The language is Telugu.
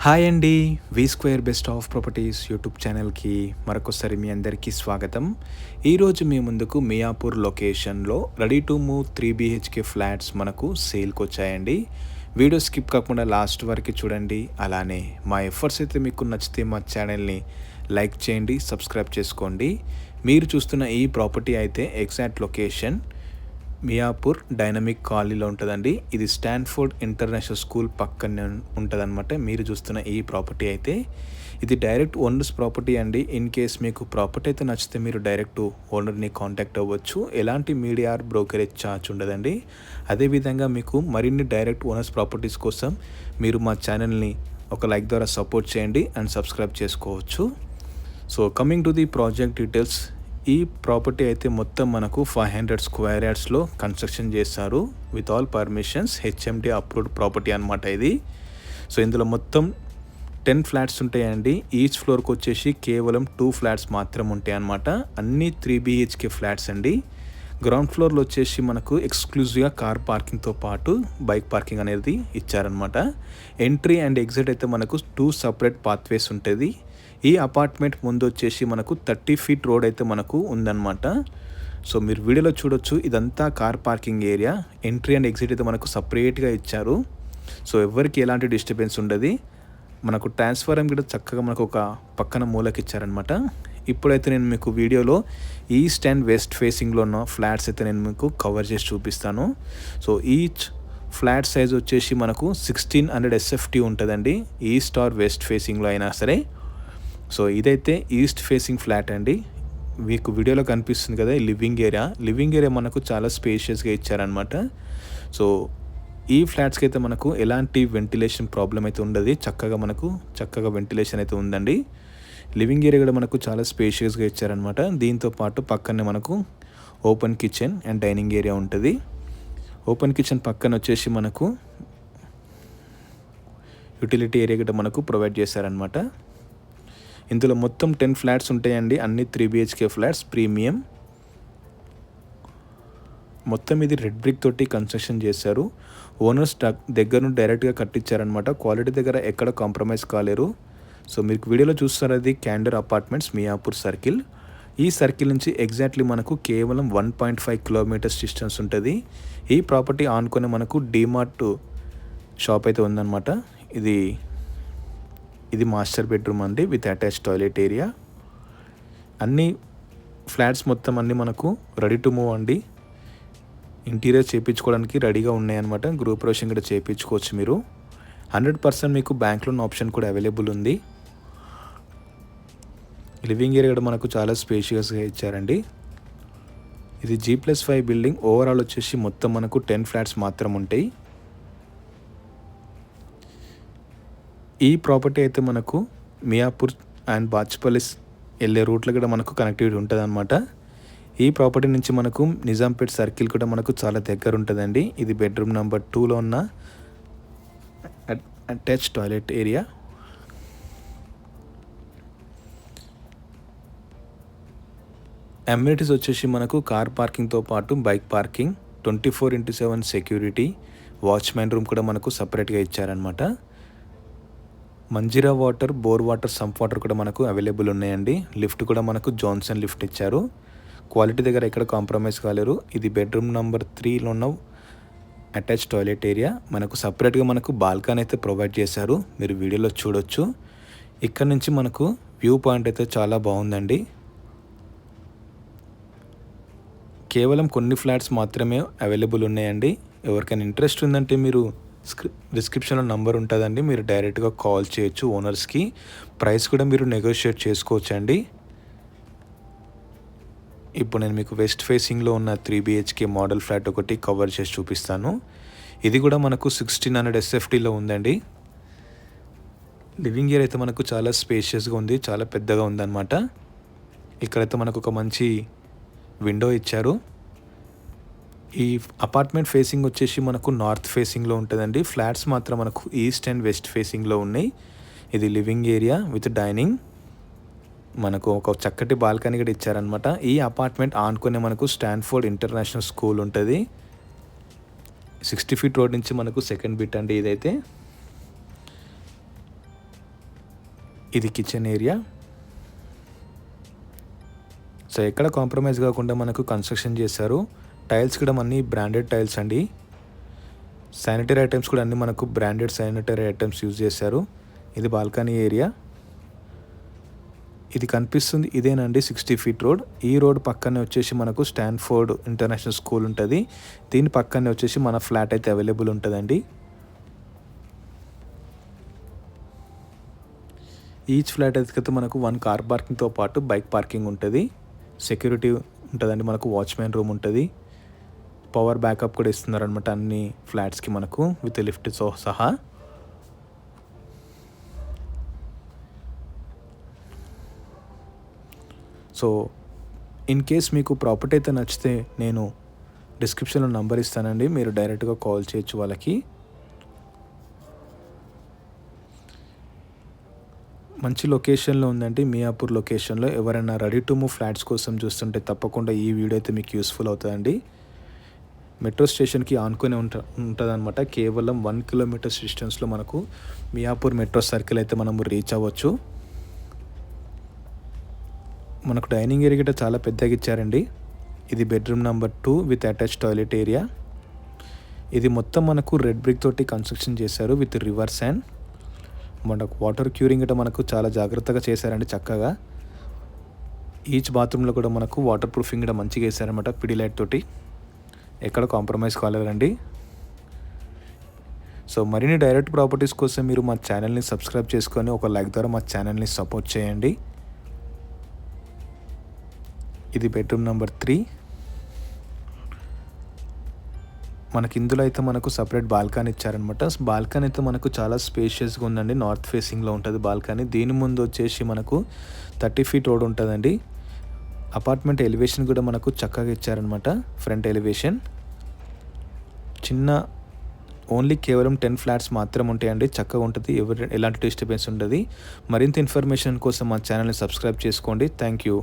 హాయ్ అండి. V square best of properties YouTube ఛానల్కి మరొకసారి మీ అందరికీ స్వాగతం. ఈరోజు మీ ముందుకు మియాపూర్ లొకేషన్లో ready to move 3 BHK flats మనకు సేల్కి వచ్చాయండి. వీడియో స్కిప్ కాకుండా లాస్ట్ వరకు చూడండి. అలానే మా ఎఫర్ట్స్ అయితే మీకు నచ్చితే మా ఛానల్ని లైక్ చేయండి, సబ్స్క్రైబ్ చేసుకోండి. మీరు చూస్తున్న ఈ ప్రాపర్టీ అయితే ఎగ్జాక్ట్ లొకేషన్ మియాపూర్ డైనమిక్ కాలనీలో ఉంటుందండి. ఇది స్టాన్ఫోర్డ్ ఇంటర్నేషనల్ స్కూల్ పక్కనే ఉంటుందన్నమాట. మీరు చూస్తున్న ఈ ప్రాపర్టీ అయితే ఇది డైరెక్ట్ ఓనర్స్ ప్రాపర్టీ అండి. ఇన్ కేస్ మీకు ప్రాపర్టీ అయితే నచ్చితే మీరు డైరెక్ట్ ఓనర్ని కాంటాక్ట్ అవ్వచ్చు. ఎలాంటి మీడియా ఆర్ బ్రోకరేజ్ ఛార్జ్ ఉండదండి. అదేవిధంగా మీకు మరిన్ని డైరెక్ట్ ఓనర్స్ ప్రాపర్టీస్ కోసం మీరు మా ఛానల్ని ఒక లైక్ ద్వారా సపోర్ట్ చేయండి అండ్ సబ్స్క్రైబ్ చేసుకోవచ్చు. So coming to the project details, ఈ ప్రాపర్టీ అయితే మొత్తం మనకు 500 స్క్వేర్ యార్డ్స్లో కన్స్ట్రక్షన్ చేస్తారు with all permissions. HMD approved property అనమాట ఇది. సో ఇందులో మొత్తం 10 ఫ్లాట్స్ ఉంటాయండి. ఈచ్ ఫ్లోర్కి వచ్చేసి కేవలం 2 ఫ్లాట్స్ మాత్రం ఉంటాయి అన్నమాట. అన్నీ 3 BHK ఫ్లాట్స్ అండి. గ్రౌండ్ ఫ్లోర్లో వచ్చేసి మనకు ఎక్స్క్లూజివ్గా కార్ పార్కింగ్తో పాటు బైక్ పార్కింగ్ అనేది ఇచ్చారనమాట. ఎంట్రీ అండ్ ఎగ్జిట్ అయితే మనకు 2 సపరేట్ పాత్వేస్ ఉంటుంది. ఈ అపార్ట్మెంట్ ముందు వచ్చేసి మనకు 30 feet రోడ్ అయితే మనకు ఉందన్నమాట. సో మీరు వీడియోలో చూడొచ్చు, ఇదంతా car parking area. Entry and exit అయితే మనకు సపరేట్గా ఇచ్చారు. సో ఎవరికి ఎలాంటి డిస్టర్బెన్స్ ఉండదు. మనకు ట్రాన్స్ఫారం కూడా చక్కగా మనకు ఒక పక్కన మూలకి ఇచ్చారనమాట. ఇప్పుడైతే నేను మీకు వీడియోలో ఈస్ట్ అండ్ వెస్ట్ ఫేసింగ్లో ఉన్న ఫ్లాట్స్ అయితే నేను మీకు కవర్ చేసి చూపిస్తాను. సో ఈచ్ ఫ్లాట్ సైజ్ వచ్చేసి మనకు 1600 SFT ఉంటుందండి, ఈస్ట్ ఆర్ వెస్ట్ ఫేసింగ్లో అయినా సరే. సో ఇదైతే ఈస్ట్ ఫేసింగ్ ఫ్లాట్ అండి. మీకు వీడియోలో కనిపిస్తుంది కదా లివింగ్ ఏరియా మనకు చాలా స్పేషియస్గా ఇచ్చారనమాట. సో ఈ ఫ్లాట్స్కి అయితే మనకు ఎలాంటి వెంటిలేషన్ ప్రాబ్లం అయితే ఉండదు. చక్కగా వెంటిలేషన్ అయితే ఉందండి. లివింగ్ ఏరియా కూడా మనకు చాలా స్పేషియస్గా ఇచ్చారనమాట. దీంతో పాటు పక్కనే మనకు open kitchen and dining area ఉంటుంది. ఓపెన్ కిచెన్ పక్కన వచ్చేసి మనకు యూటిలిటీ ఏరియా కూడా మనకు ప్రొవైడ్ చేశారనమాట. ఇందులో మొత్తం 10 ఫ్లాట్స్ ఉంటాయండి. అన్ని 3 BHK ఫ్లాట్స్ ప్రీమియం. మొత్తం ఇది రెడ్ బ్రిక్ తోటి కన్స్ట్రక్షన్ చేశారు. ఓనర్స్ దగ్గర నుండి డైరెక్ట్గా కట్టించారనమాట. క్వాలిటీ దగ్గర ఎక్కడ కాంప్రమైజ్ కాలేరు. సో మీకు వీడియోలో చూస్తారు, అది క్యాండర్ అపార్ట్మెంట్స్ మియాపూర్ సర్కిల్. ఈ సర్కిల్ నుంచి ఎగ్జాక్ట్లీ మనకు కేవలం 1.5 kilometers డిస్టెన్స్ ఉంటుంది. ఈ ప్రాపర్టీ ఆనుకొని మనకు డీమార్ట్ షాప్ అయితే ఉందన్నమాట. ఇది మాస్టర్ బెడ్రూమ్ అండి విత్ అటాచ్ టాయిలెట్ ఏరియా. అన్ని ఫ్లాట్స్ మొత్తం అన్నీ మనకు రెడీ టు మూవ్ అండి. ఇంటీరియర్ చేయించుకోవడానికి రెడీగా ఉన్నాయన్నమాట. గృహప్రవేశం కూడా చేయించుకోవచ్చు మీరు. 100% మీకు బ్యాంక్ లోన్ ఆప్షన్ కూడా అవైలబుల్ ఉంది. లివింగ్ ఏరియా కూడా మనకు చాలా స్పేషియస్గా ఇచ్చారండి. ఇది G+5 బిల్డింగ్. ఓవరాల్ వచ్చేసి మొత్తం మనకు 10 ఫ్లాట్స్ మాత్రం ఉంటాయి. ఈ ప్రాపర్టీ అయితే మనకు మియాపూర్ అండ్ బాచ్పల్లి వెళ్ళే రూట్లో కూడా మనకు కనెక్టివిటీ ఉంటుంది అనమాట. ఈ ప్రాపర్టీ నుంచి మనకు నిజాంపేట్ సర్కిల్ కూడా మనకు చాలా దగ్గర ఉంటుందండి. ఇది బెడ్రూమ్ నెంబర్ 2లో ఉన్న అటాచ్ టాయిలెట్ ఏరియా. అమ్యూనిటీస్ వచ్చేసి మనకు కార్ పార్కింగ్తో పాటు bike parking, 24/7 security, watchman room కూడా మనకు సపరేట్గా ఇచ్చారనమాట. Manjira water, bore water, sump water కూడా మనకు అవైలబుల్ ఉన్నాయండి. లిఫ్ట్ కూడా మనకు జాన్సన్ లిఫ్ట్ ఇచ్చారు. క్వాలిటీ దగ్గర ఎక్కడ కాంప్రమైజ్ కాలేరు. ఇది బెడ్రూమ్ నెంబర్ 3లో ఉన్న అటాచ్ టాయిలెట్ ఏరియా. మనకు సపరేట్గా మనకు బాల్కనీ అయితే ప్రొవైడ్ చేశారు. మీరు వీడియోలో చూడొచ్చు. ఇక్కడ నుంచి మనకు వ్యూ పాయింట్ అయితే చాలా బాగుందండి. కేవలం కొన్ని ఫ్లాట్స్ మాత్రమే అవైలబుల్ ఉన్నాయండి. ఎవరికైనా ఇంట్రెస్ట్ ఉందంటే మీరు డిస్క్రిప్షన్లో నంబర్ ఉంటుందండి, మీరు డైరెక్ట్గా కాల్ చేయొచ్చు ఓనర్స్కి. ప్రైస్ కూడా మీరు నెగోషియేట్ చేసుకోవచ్చు అండి. ఇప్పుడు నేను మీకు వెస్ట్ ఫేసింగ్లో ఉన్న 3 BHK మోడల్ ఫ్లాట్ ఒకటి కవర్ చేసి చూపిస్తాను. ఇది కూడా మనకు 1600 SFTలో ఉందండి. లివింగ్ ఏరియా అయితే మనకు చాలా స్పేషియస్గా ఉంది, చాలా పెద్దగా ఉందన్నమాట. ఇక్కడైతే మనకు ఒక మంచి విండో ఇచ్చారు. ఈ అపార్ట్మెంట్ ఫేసింగ్ వచ్చేసి మనకు నార్త్ ఫేసింగ్లో ఉంటుందండి. ఫ్లాట్స్ మాత్రం మనకు ఈస్ట్ అండ్ వెస్ట్ ఫేసింగ్లో ఉన్నాయి. ఇది లివింగ్ ఏరియా విత్ డైనింగ్. మనకు ఒక చక్కటి బాల్కనీ కూడా ఇచ్చారనమాట. ఈ అపార్ట్మెంట్ ఆనుకునే మనకు స్టాన్ఫోర్డ్ ఇంటర్నేషనల్ స్కూల్ ఉంటుంది. 60 feet రోడ్ నుంచి మనకు సెకండ్ బిట్ అండి ఇదైతే. ఇది కిచెన్ ఏరియా. సో ఎక్కడ కాంప్రమైజ్ కాకుండా మనకు కన్స్ట్రక్షన్ చేశారు. టైల్స్ కూడా అన్నీ బ్రాండెడ్ టైల్స్ అండి. శానిటరీ ఐటమ్స్ కూడా అన్నీ మనకు బ్రాండెడ్ శానిటరీ ఐటమ్స్ యూజ్ చేశారు. ఇది బాల్కనీ ఏరియా. ఇది కనిపిస్తుంది ఇదేనండి 60 ఫీట్ రోడ్. ఈ రోడ్ పక్కనే వచ్చేసి మనకు స్టాన్ఫోర్డ్ ఇంటర్నేషనల్ స్కూల్ ఉంటుంది. దీని పక్కనే వచ్చేసి మన ఫ్లాట్ అయితే అవైలబుల్ ఉంటుందండి. ఈచ్ ఫ్లాట్ అయితే మనకు 1 కార్ పార్కింగ్తో పాటు బైక్ పార్కింగ్ ఉంటుంది. సెక్యూరిటీ ఉంటుందండి, మనకు వాచ్మెన్ రూమ్ ఉంటుంది. పవర్ బ్యాకప్ కూడా ఇస్తున్నారనమాట అన్ని ఫ్లాట్స్కి మనకు విత్ లిఫ్ట్తో సహా. సో ఇన్ కేస్ మీకు ప్రాపర్టీ అయితే నచ్చితే నేను డిస్క్రిప్షన్లో నంబర్ ఇస్తానండి, మీరు డైరెక్ట్గా కాల్ చేయొచ్చు వాళ్ళకి. మంచి లొకేషన్లో ఉందండి, మియాపూర్ లొకేషన్లో. ఎవరైనా రెడీ టు మూవ్ ఫ్లాట్స్ కోసం చూస్తుంటే తప్పకుండా ఈ వీడియో అయితే మీకు యూస్ఫుల్ అవుతుందండి. మెట్రో స్టేషన్కి ఆనుకొని ఉంటుందన్నమాట. కేవలం 1 కిలోమీటర్స్ డిస్టెన్స్లో మనకు మియాపూర్ మెట్రో సర్కిల్ అయితే మనము రీచ్ అవ్వచ్చు. మనకు డైనింగ్ ఏరియా కూడా చాలా పెద్దగా ఇచ్చారండి. ఇది bedroom number 2 with attach toilet area. ఇది మొత్తం మనకు రెడ్ బ్రిక్ తోటి కన్స్ట్రక్షన్ చేశారు విత్ రివర్ శాండ్. మనకు వాటర్ క్యూరింగ్ కూడా మనకు చాలా జాగ్రత్తగా చేశారండి చక్కగా. ఈచ్ బాత్రూంలో కూడా మనకు వాటర్ ప్రూఫింగ్ కూడా మంచిగా వేశారనమాట పిడిలైట్ తోటి. ఎక్కడ కాంప్రమైజ్ కాలేదండి. సో మరిన్ని డైరెక్ట్ ప్రాపర్టీస్ కోసం మీరు మా ఛానల్ని సబ్స్క్రైబ్ చేసుకొని ఒక లైక్ ద్వారా మా ఛానల్ని సపోర్ట్ చేయండి. ఇది బెడ్రూమ్ నెంబర్ 3. మనకి ఇందులో అయితే మనకు సపరేట్ బాల్కనీ ఇచ్చారనమాట. బాల్కనీ అయితే మనకు చాలా స్పేషియస్గా ఉందండి. నార్త్ ఫేసింగ్లో ఉంటుంది బాల్కనీ. దీని ముందు వచ్చేసి మనకు 30 ఫీట్ రోడ్ ఉంటుందండి. అపార్ట్మెంట్ ఎలివేషన్ కూడా మనకు చక్కగా ఇచ్చారనమాట. ఫ్రంట్ ఎలివేషన్ చిన్న ఓన్లీ కేవలం 10 ఫ్లాట్స్ మాత్రం ఉంటాయండి. చక్కగా ఉంటుంది, ఎలాంటి డిస్టర్బెన్స్ ఉండదు. మరింత ఇన్ఫర్మేషన్ కోసం మా ఛానల్ని సబ్స్క్రైబ్ చేసుకోండి. Thank you.